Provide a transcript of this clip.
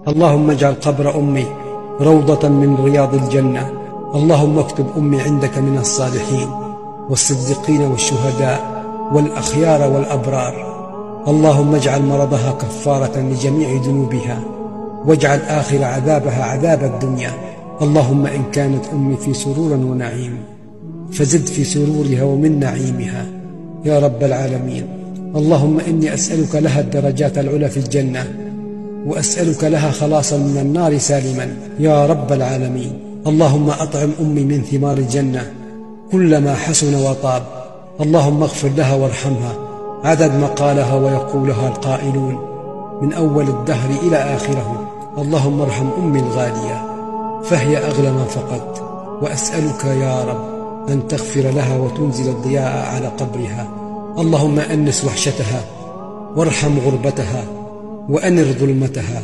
اللهم اجعل قبر أمي روضة من رياض الجنة. اللهم اكتب أمي عندك من الصالحين والصديقين والشهداء والأخيار والأبرار. اللهم اجعل مرضها كفارة لجميع ذنوبها، واجعل آخر عذابها عذاب الدنيا. اللهم إن كانت أمي في سرور ونعيم فزد في سرورها ومن نعيمها يا رب العالمين. اللهم إني أسألك لها الدرجات العلى في الجنة، وأسألك لها خلاصا من النار سالما يا رب العالمين. اللهم أطعم أمي من ثمار الجنة كلما حسن وطاب. اللهم اغفر لها وارحمها عدد ما قالها ويقولها القائلون من أول الدهر إلى آخره. اللهم ارحم أمي الغالية فهي أغلى ما فقدت، وأسألك يا رب أن تغفر لها وتنزل الضياء على قبرها. اللهم أنس وحشتها وارحم غربتها وأنر ظلمتها.